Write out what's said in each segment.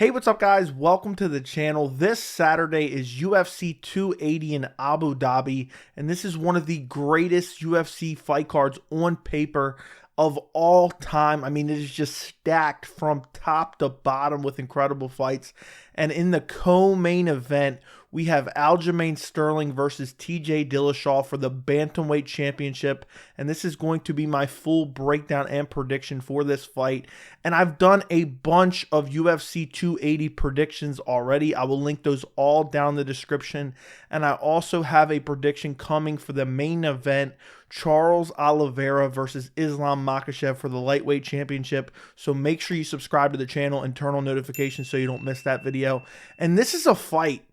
Hey, what's up guys? Welcome to the channel. This Saturday is UFC 280 in Abu Dhabi, and this is one of the greatest UFC fight cards on paper of all time. I mean, it is just stacked from top to bottom with incredible fights. And in the co-main event, we have Aljamain Sterling versus TJ Dillashaw for the bantamweight championship. And this is going to be my full breakdown and prediction for this fight. And I've done a bunch of UFC 280 predictions already. I will link those all down in the description. And I also have a prediction coming for the main event, Charles Oliveira versus Islam Makhachev for the lightweight championship. So make sure you subscribe to the channel and turn on notifications so you don't miss that video. And this is a fight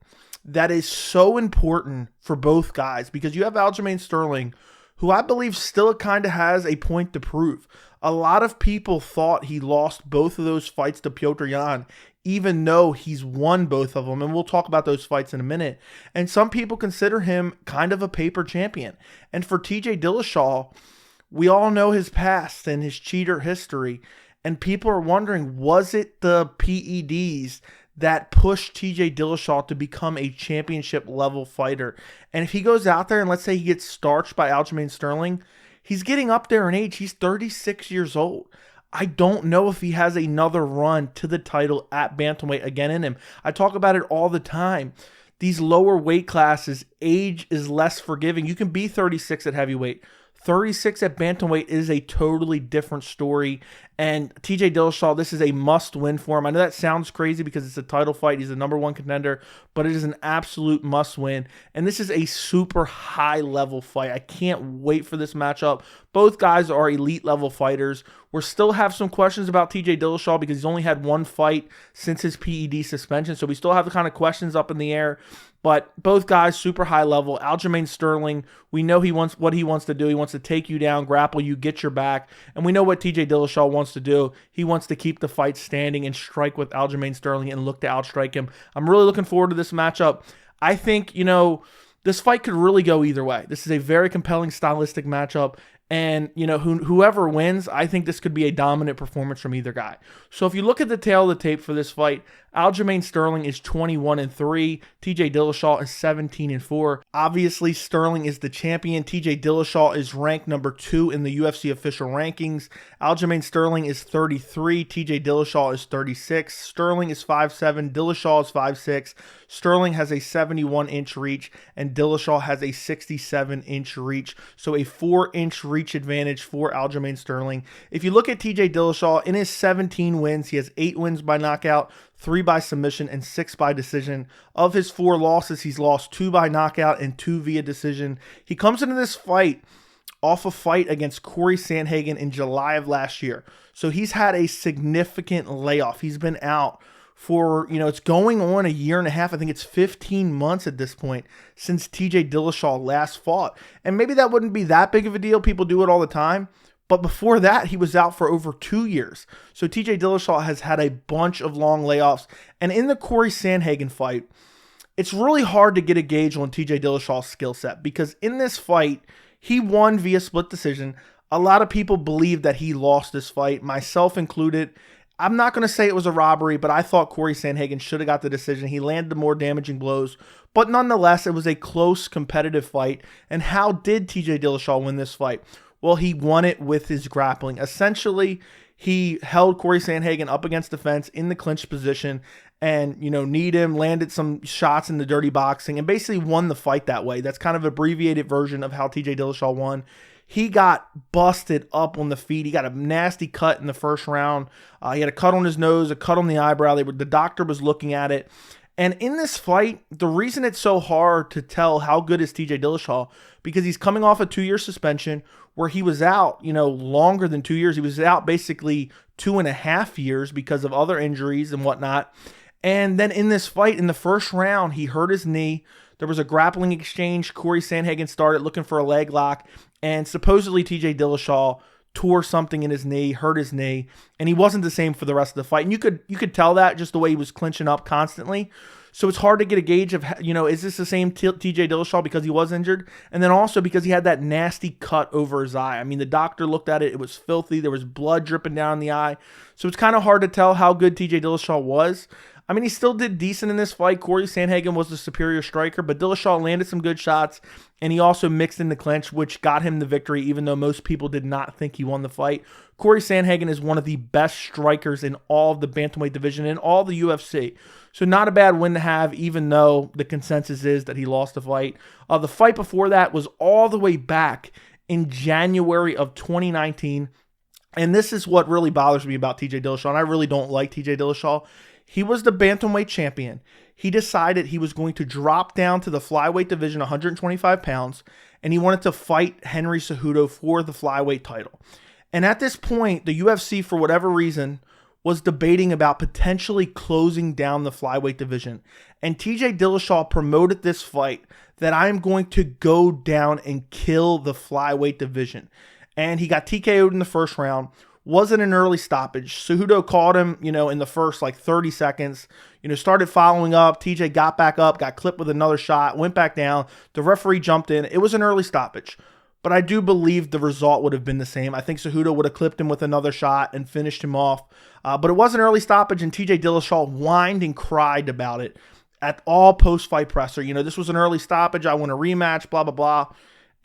that is so important for both guys because you have Aljamain Sterling, who I believe still kind of has a point to prove. A lot of people thought he lost both of those fights to Petr Yan, even though he's won both of them. And we'll talk about those fights in a minute. And some people consider him kind of a paper champion. And for TJ Dillashaw, we all know his past and his cheater history. And people are wondering, was it the PEDs that pushed TJ Dillashaw to become a championship level fighter? And if he goes out there and let's say he gets starched by Aljamain Sterling, he's getting up there in age. He's 36 years old. I don't know if he has another run to the title at bantamweight again in him. I talk about it all the time. These lower weight classes, age is less forgiving. You can be 36 at heavyweight. 36 at bantamweight is a totally different story. And TJ Dillashaw, this is a must-win for him. I know that sounds crazy because it's a title fight. He's the #1 contender, but it is an absolute must-win. And this is a super high-level fight. I can't wait for this matchup. Both guys are elite-level fighters. We still have some questions about TJ Dillashaw because he's only had one fight since his PED suspension. So we still have the kind of questions up in the air. But both guys, super high level. Aljamain Sterling, we know what he wants to do. He wants to take you down, grapple you, get your back. And we know what TJ Dillashaw wants to do. He wants to keep the fight standing and strike with Aljamain Sterling and look to outstrike him. I'm really looking forward to this matchup. I think, this fight could really go either way. This is a very compelling stylistic matchup. And, whoever wins, I think this could be a dominant performance from either guy. So if you look at the tail of the tape for this fight, Aljamain Sterling is 21-3. TJ Dillashaw is 17-4. Obviously, Sterling is the champion. TJ Dillashaw is ranked #2 in the UFC official rankings. Aljamain Sterling is 33. TJ Dillashaw is 36. Sterling is 5'7". Dillashaw is 5'6". Sterling has a 71-inch reach, and Dillashaw has a 67-inch reach. So a 4-inch reach advantage for Aljamain Sterling. If you look at TJ Dillashaw, in his 17 wins, he has 8 wins by knockout, 3 by submission, and 6 by decision. Of his 4 losses, he's lost 2 by knockout and 2 via decision. He comes into this fight off a fight against Corey Sandhagen in July of last year. So he's had a significant layoff. He's been out for, it's going on a year and a half. I think it's 15 months at this point since TJ Dillashaw last fought. And maybe that wouldn't be that big of a deal. People do it all the time. But before that, he was out for over 2 years. So TJ Dillashaw has had a bunch of long layoffs. And in the Corey Sandhagen fight, it's really hard to get a gauge on TJ Dillashaw's skill set because in this fight, he won via split decision. A lot of people believe that he lost this fight, myself included. I'm not going to say it was a robbery, but I thought Corey Sandhagen should have got the decision. He landed the more damaging blows. But nonetheless, it was a close, competitive fight. And how did TJ Dillashaw win this fight? Well, he won it with his grappling. Essentially, he held Corey Sandhagen up against the fence in the clinch position and, kneed him, landed some shots in the dirty boxing, and basically won the fight that way. That's kind of an abbreviated version of how TJ Dillashaw won. He got busted up on the feet. He got a nasty cut in the first round. He had a cut on his nose, a cut on the eyebrow. The doctor was looking at it. And in this fight, the reason it's so hard to tell how good is TJ Dillashaw, because he's coming off a 2-year suspension where he was out, longer than 2 years. He was out basically 2.5 years because of other injuries and whatnot. And then in this fight, in the first round, he hurt his knee. There was a grappling exchange. Corey Sandhagen started looking for a leg lock. And supposedly TJ Dillashaw tore something in his knee, hurt his knee, and he wasn't the same for the rest of the fight. And you could tell that just the way he was clinching up constantly. So it's hard to get a gauge of, is this the same TJ Dillashaw because he was injured? And then also because he had that nasty cut over his eye. I mean, the doctor looked at it. It was filthy. There was blood dripping down the eye. So it's kind of hard to tell how good TJ Dillashaw was. I mean, he still did decent in this fight. Corey Sandhagen was the superior striker, but Dillashaw landed some good shots, and he also mixed in the clinch, which got him the victory, even though most people did not think he won the fight. Corey Sandhagen is one of the best strikers in all of the bantamweight division and all the UFC. So not a bad win to have, even though the consensus is that he lost the fight. The fight before that was all the way back in January of 2019. And this is what really bothers me about TJ Dillashaw, and I really don't like TJ Dillashaw. He was the bantamweight champion. He decided he was going to drop down to the flyweight division, 125 pounds, and he wanted to fight Henry Cejudo for the flyweight title. And at this point, the UFC, for whatever reason, was debating about potentially closing down the flyweight division. And TJ Dillashaw promoted this fight that I'm going to go down and kill the flyweight division. And he got TKO'd in the first round. Wasn't an early stoppage. Cejudo caught him, in the first 30 seconds. Started following up. TJ got back up, got clipped with another shot, went back down. The referee jumped in. It was an early stoppage. But I do believe the result would have been the same. I think Cejudo would have clipped him with another shot and finished him off. But it was an early stoppage, and TJ Dillashaw whined and cried about it at all post-fight presser. This was an early stoppage. I want a rematch, blah, blah, blah.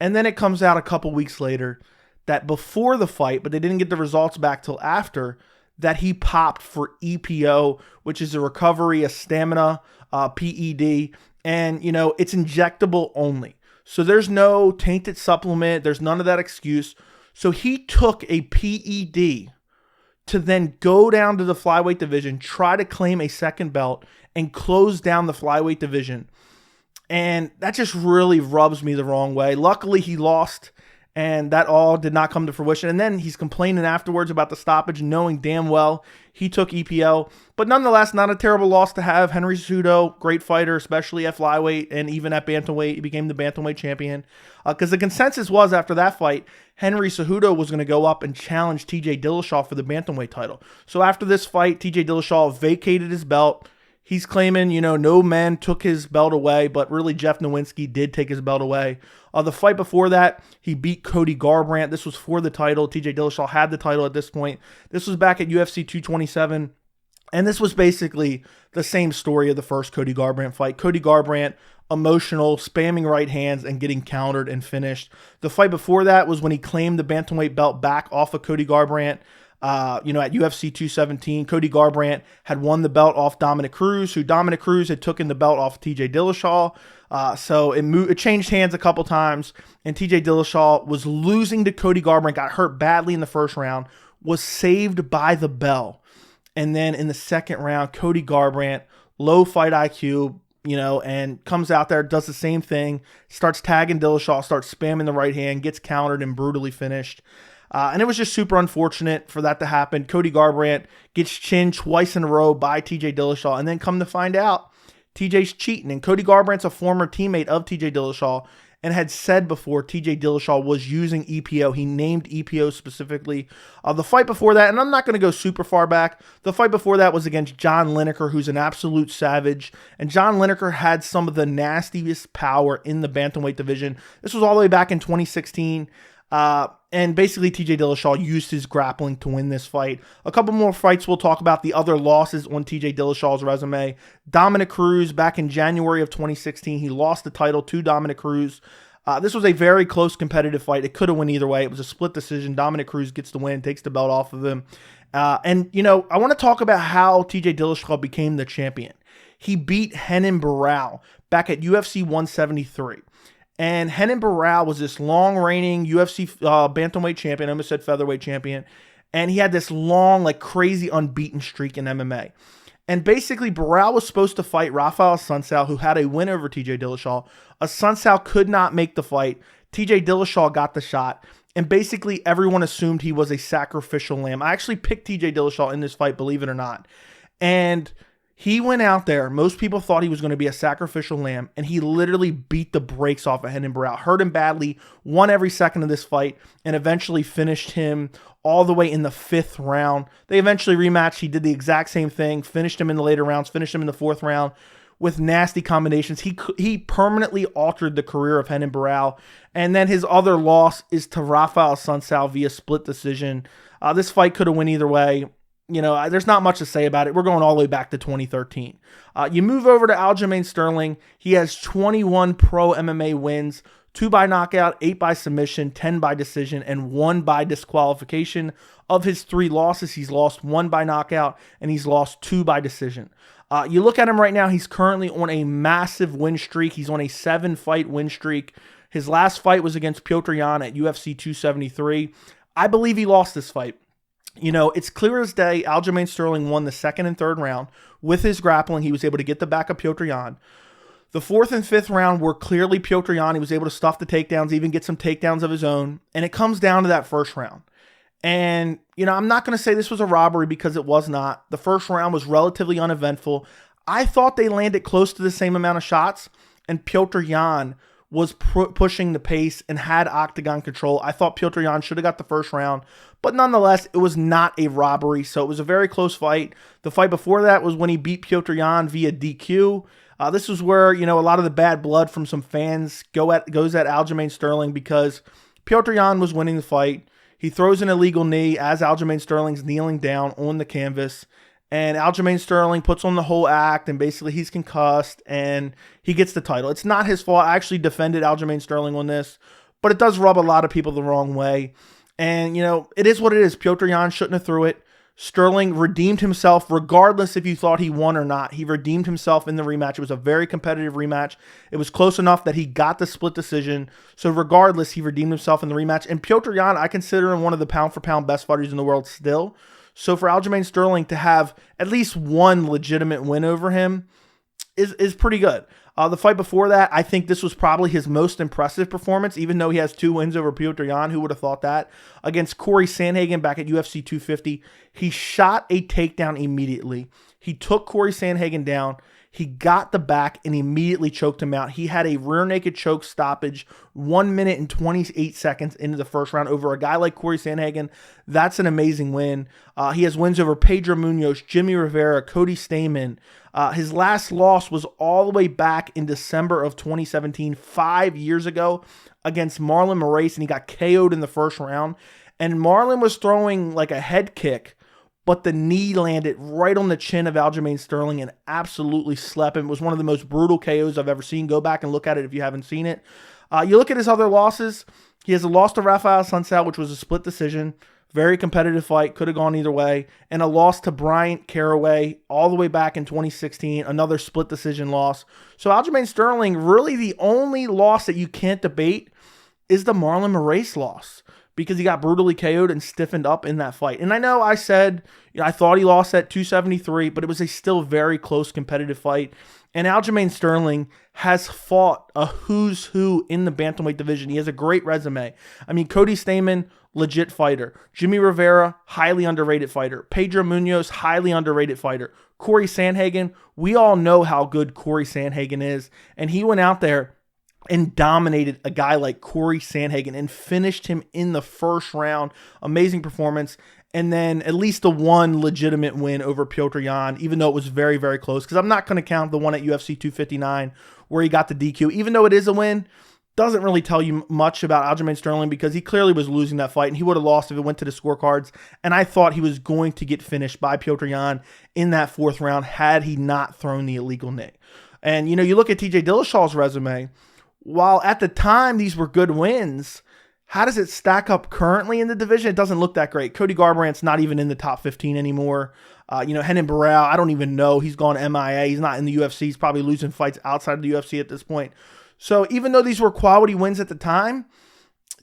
And then it comes out a couple weeks later that before the fight, but they didn't get the results back till after, that he popped for EPO, which is a recovery, a stamina, PED. And, it's injectable only. So there's no tainted supplement. There's none of that excuse. So he took a PED to then go down to the flyweight division, try to claim a second belt, and close down the flyweight division. And that just really rubs me the wrong way. Luckily, he lost, and that all did not come to fruition. And then he's complaining afterwards about the stoppage, knowing damn well he took EPO. But nonetheless, not a terrible loss to have. Henry Cejudo, great fighter, especially at flyweight and even at bantamweight. He became the bantamweight champion. Because the consensus was after that fight, Henry Cejudo was going to go up and challenge TJ Dillashaw for the bantamweight title. So after this fight, TJ Dillashaw vacated his belt. He's claiming, no man took his belt away, but really Jeff Nowinski did take his belt away. The fight before that, he beat Cody Garbrandt. This was for the title. TJ Dillashaw had the title at this point. This was back at UFC 227. And this was basically the same story of the first Cody Garbrandt fight. Cody Garbrandt, emotional, spamming right hands and getting countered and finished. The fight before that was when he claimed the bantamweight belt back off of Cody Garbrandt. At UFC 217, Cody Garbrandt had won the belt off Dominic Cruz, who Dominic Cruz had taken the belt off TJ Dillashaw. So it changed hands a couple times, and TJ Dillashaw was losing to Cody Garbrandt, got hurt badly in the first round, was saved by the bell. And then in the second round, Cody Garbrandt, low fight IQ, and comes out there, does the same thing, starts tagging Dillashaw, starts spamming the right hand, gets countered and brutally finished. And it was just super unfortunate for that to happen. Cody Garbrandt gets chinned twice in a row by TJ Dillashaw, and then come to find out, TJ's cheating. And Cody Garbrandt's a former teammate of TJ Dillashaw and had said before TJ Dillashaw was using EPO. He named EPO specifically. The fight before that, and I'm not going to go super far back, the fight before that was against John Lineker, who's an absolute savage. And John Lineker had some of the nastiest power in the bantamweight division. This was all the way back in 2016. And basically TJ Dillashaw used his grappling to win this fight. A couple more fights we'll talk about, the other losses on TJ Dillashaw's resume. Dominic Cruz, back in January of 2016, he lost the title to Dominic Cruz. This was a very close competitive fight. It could have went either way. It was a split decision. Dominic Cruz gets the win, takes the belt off of him. I want to talk about how TJ Dillashaw became the champion. He beat Renan Barão back at UFC 173. And Renan Barão was this long-reigning UFC bantamweight champion. I almost said featherweight champion. And he had this long, crazy unbeaten streak in MMA. And basically, Barão was supposed to fight Rafael Assunção, who had a win over TJ Dillashaw. Assunção could not make the fight. TJ Dillashaw got the shot. And basically, everyone assumed he was a sacrificial lamb. I actually picked TJ Dillashaw in this fight, believe it or not. And he went out there. Most people thought he was going to be a sacrificial lamb, and he literally beat the brakes off of Renan Barão. Hurt him badly, won every second of this fight, and eventually finished him all the way in the 5th round. They eventually rematched. He did the exact same thing, finished him in the later rounds, finished him in the 4th round with nasty combinations. He permanently altered the career of Renan Barão. And then his other loss is to Rafael Assunção via split decision. This fight could have went either way. there's not much to say about it. We're going all the way back to 2013. You move over to Aljamain Sterling. He has 21 pro MMA wins, 2 by knockout, 8 by submission, 10 by decision, and 1 by disqualification. Of his 3 losses, he's lost 1 by knockout, and he's lost 2 by decision. You look at him right now, he's currently on a massive win streak. He's on a 7-fight win streak. His last fight was against Petr Yan at UFC 273. I believe he lost this fight. It's clear as day, Aljamain Sterling won the 2nd and 3rd round. With his grappling, he was able to get the back of Petr Yan. The 4th and 5th round were clearly Petr Yan. He was able to stuff the takedowns, even get some takedowns of his own. And it comes down to that 1st round. And, I'm not going to say this was a robbery because it was not. The 1st round was relatively uneventful. I thought they landed close to the same amount of shots, and Petr Yan was pushing the pace and had octagon control. I thought Petr Yan should have got the 1st round, but nonetheless, it was not a robbery, so it was a very close fight. The fight before that was when he beat Petr Yan via DQ. This was where, a lot of the bad blood from some fans goes at Aljamain Sterling because Petr Yan was winning the fight. He throws an illegal knee as Aljamain Sterling's kneeling down on the canvas. And Aljamain Sterling puts on the whole act, and basically he's concussed, and he gets the title. It's not his fault. I actually defended Aljamain Sterling on this, but it does rub a lot of people the wrong way. And, it is what it is. Petr Yan shouldn't have threw it. Sterling redeemed himself regardless if you thought he won or not. He redeemed himself in the rematch. It was a very competitive rematch. It was close enough that he got the split decision. So regardless, he redeemed himself in the rematch. And Petr Yan, I consider him one of the pound-for-pound best fighters in the world still. So for Aljamain Sterling to have at least one legitimate win over him is pretty good. The fight before that, I think this was probably his most impressive performance, even though he has 2 wins over Petr Yan. Who would have thought that? Against Corey Sandhagen back at UFC 250, he shot a takedown immediately. He took Corey Sandhagen down. He got the back and immediately choked him out. He had a rear naked choke stoppage 1 minute and 28 seconds into the 1st round over a guy like Corey Sandhagen. That's an amazing win. He has wins over Pedro Munoz, Jimmy Rivera, Cody Stamann. His last loss was all the way back in December of 2017, 5 years ago, against Marlon Moraes, and he got KO'd in the 1st round. And Marlon was throwing like a head kick, but the knee landed right on the chin of Aljamain Sterling and absolutely slept him. It was one of the most brutal KOs I've ever seen. Go back and look at it if you haven't seen it. You look at his other losses. He has a loss to Rafael Sunsao, which was a split decision. Very competitive fight. Could have gone either way. And a loss to Bryant Caraway all the way back in 2016. Another split decision loss. So Aljamain Sterling, really the only loss that you can't debate is the Marlon Moraes loss, because he got brutally KO'd and stiffened up in that fight. And I know I said, I thought he lost at 273, but it was a still very close competitive fight. And Aljamain Sterling has fought a who's who in the bantamweight division. He has a great resume. I mean, Cody Stamann, legit fighter. Jimmy Rivera, highly underrated fighter. Pedro Munoz, highly underrated fighter. Corey Sandhagen, we all know how good Corey Sandhagen is. And he went out there and dominated a guy like Corey Sandhagen and finished him in the 1st round. Amazing performance. And then at least the one legitimate win over Petr Yan, even though it was very, very close. Because I'm not going to count the one at UFC 259 where he got the DQ. Even though it is a win, doesn't really tell you much about Aljamain Sterling because he clearly was losing that fight and he would have lost if it went to the scorecards. And I thought he was going to get finished by Petr Yan in that 4th round had he not thrown the illegal knee. And, you look at TJ Dillashaw's resume. While at the time these were good wins, how does it stack up currently in the division? It doesn't look that great. Cody Garbrandt's not even in the top 15 anymore. Renan Barão, I don't even know. He's gone MIA. He's not in the UFC. He's probably losing fights outside of the UFC at this point. So even though these were quality wins at the time,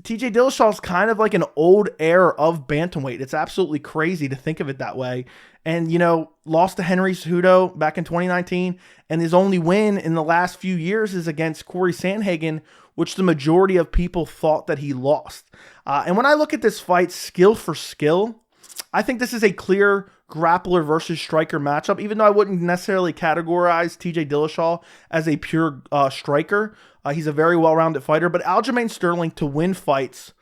TJ Dillashaw's kind of like an old heir of bantamweight. It's absolutely crazy to think of it that way. And, lost to Henry Cejudo back in 2019. And his only win in the last few years is against Corey Sandhagen, which the majority of people thought that he lost. And when I look at this fight skill for skill, I think this is a clear grappler versus striker matchup, even though I wouldn't necessarily categorize TJ Dillashaw as a pure striker. He's a very well-rounded fighter. But Aljamain Sterling, to win fights,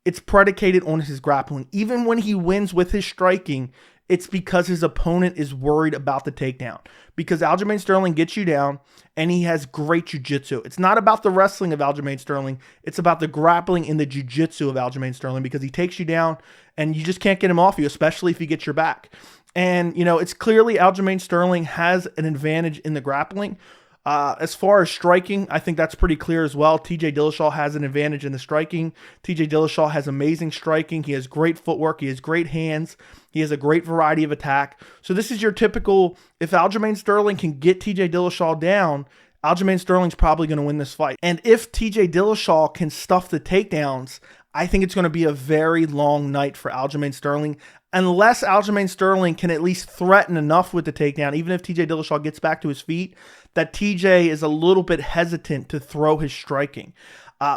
it's predicated on his grappling. Even when he wins with his striking, it's because his opponent is worried about the takedown. Because Aljamain Sterling gets you down, and he has great jiu-jitsu. It's not about the wrestling of Aljamain Sterling. It's about the grappling and the jiu-jitsu of Aljamain Sterling, because he takes you down, and you just can't get him off you, especially if he gets your back. And, you know, it's clearly Aljamain Sterling has an advantage in the grappling. As far as striking, I think that's pretty clear as well. TJ Dillashaw has an advantage in the striking. TJ Dillashaw has amazing striking. He has great footwork. He has great hands. He has a great variety of attack. So this is your typical, if Aljamain Sterling can get TJ Dillashaw down, Aljamain Sterling's probably going to win this fight. And if TJ Dillashaw can stuff the takedowns, I think it's going to be a very long night for Aljamain Sterling, unless Aljamain Sterling can at least threaten enough with the takedown, even if TJ Dillashaw gets back to his feet, that TJ is a little bit hesitant to throw his striking.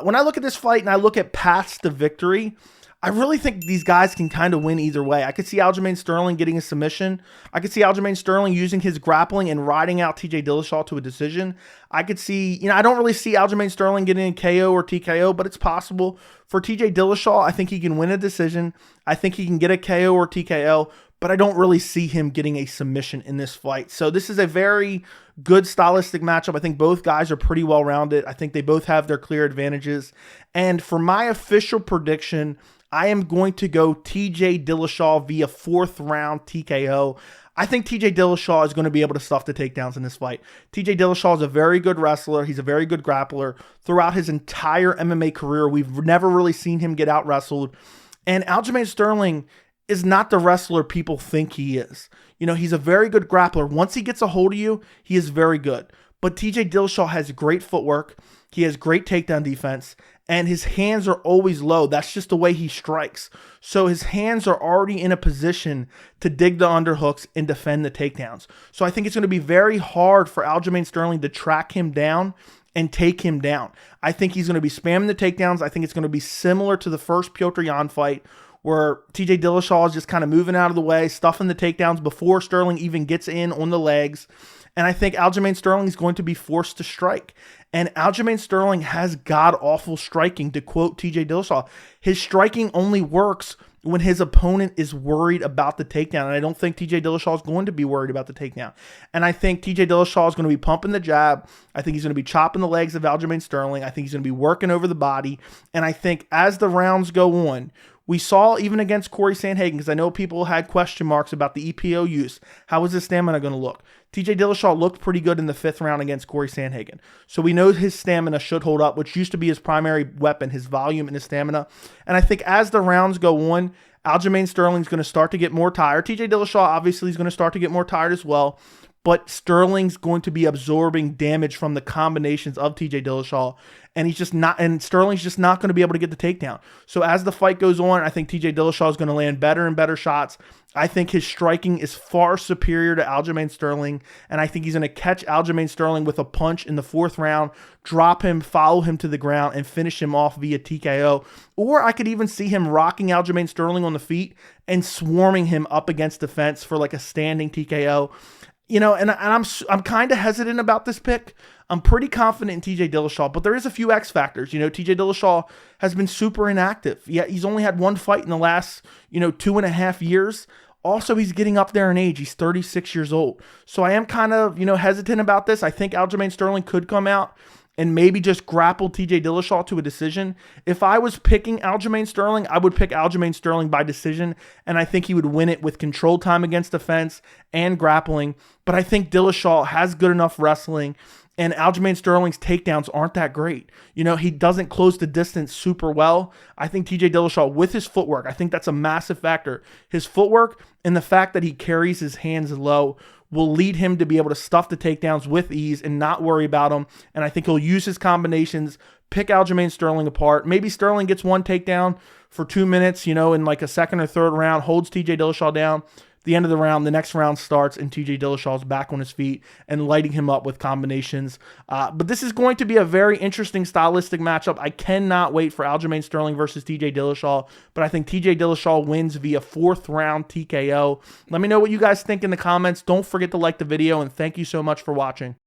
When I look at this fight and I look at paths to victory, I really think these guys can kind of win either way. I could see Aljamain Sterling getting a submission. I could see Aljamain Sterling using his grappling and riding out TJ Dillashaw to a decision. I could see, you know, I don't really see Aljamain Sterling getting a KO or TKO, but it's possible. For TJ Dillashaw, I think he can win a decision. I think he can get a KO or TKO, but I don't really see him getting a submission in this fight. So this is a very good stylistic matchup. I think both guys are pretty well-rounded. I think they both have their clear advantages. And for my official prediction, I am going to go TJ Dillashaw via 4th round TKO. I think TJ Dillashaw is going to be able to stuff the takedowns in this fight. TJ Dillashaw is a very good wrestler. He's a very good grappler. Throughout his entire MMA career, we've never really seen him get out-wrestled. And Aljamain Sterling is not the wrestler people think he is. You know, he's a very good grappler. Once he gets a hold of you, he is very good. But TJ Dillashaw has great footwork. He has great takedown defense, and his hands are always low. That's just the way he strikes. So his hands are already in a position to dig the underhooks and defend the takedowns. So I think it's going to be very hard for Aljamain Sterling to track him down and take him down. I think he's going to be spamming the takedowns. I think it's going to be similar to the first Petr Yan fight, where TJ Dillashaw is just kind of moving out of the way, stuffing the takedowns before Sterling even gets in on the legs. And I think Aljamain Sterling is going to be forced to strike. And Aljamain Sterling has god-awful striking, to quote TJ Dillashaw. His striking only works when his opponent is worried about the takedown. And I don't think TJ Dillashaw is going to be worried about the takedown. And I think TJ Dillashaw is going to be pumping the jab. I think he's going to be chopping the legs of Aljamain Sterling. I think he's going to be working over the body. And I think as the rounds go on, we saw even against Corey Sandhagen, because I know people had question marks about the EPO use. How is his stamina going to look? TJ Dillashaw looked pretty good in the 5th round against Corey Sandhagen. So we know his stamina should hold up, which used to be his primary weapon, his volume and his stamina. And I think as the rounds go on, Aljamain Sterling's going to start to get more tired. TJ Dillashaw obviously is going to start to get more tired as well. But Sterling's going to be absorbing damage from the combinations of TJ Dillashaw, and he's just not, and Sterling's just not going to be able to get the takedown. So as the fight goes on, I think TJ Dillashaw is going to land better and better shots. I think his striking is far superior to Aljamain Sterling, and I think he's going to catch Aljamain Sterling with a punch in the 4th round, drop him, follow him to the ground, and finish him off via TKO. Or I could even see him rocking Aljamain Sterling on the feet and swarming him up against the fence for like a standing TKO. You know, and I'm kind of hesitant about this pick. I'm pretty confident in TJ Dillashaw, but there is a few X factors. You know, TJ Dillashaw has been super inactive. Yeah, he's only had one fight in the last, 2.5 years. Also, he's getting up there in age. He's 36 years old. So I am kind of, hesitant about this. I think Aljamain Sterling could come out and maybe just grapple TJ Dillashaw to a decision. If I was picking Aljamain Sterling, I would pick Aljamain Sterling by decision, and I think he would win it with controlled time against the fence and grappling. But I think Dillashaw has good enough wrestling, and Aljamain Sterling's takedowns aren't that great. He doesn't close the distance super well. I think TJ Dillashaw, with his footwork, I think that's a massive factor. His footwork and the fact that he carries his hands low will lead him to be able to stuff the takedowns with ease and not worry about them. And I think he'll use his combinations, pick Aljamain Sterling apart. Maybe Sterling gets one takedown for 2 minutes, in like a 2nd or 3rd round, holds TJ Dillashaw down. The end of the round, the next round starts, and TJ Dillashaw's back on his feet and lighting him up with combinations. But this is going to be a very interesting stylistic matchup. I cannot wait for Aljamain Sterling versus TJ Dillashaw, but I think TJ Dillashaw wins via 4th round TKO. Let me know what you guys think in the comments. Don't forget to like the video, and thank you so much for watching.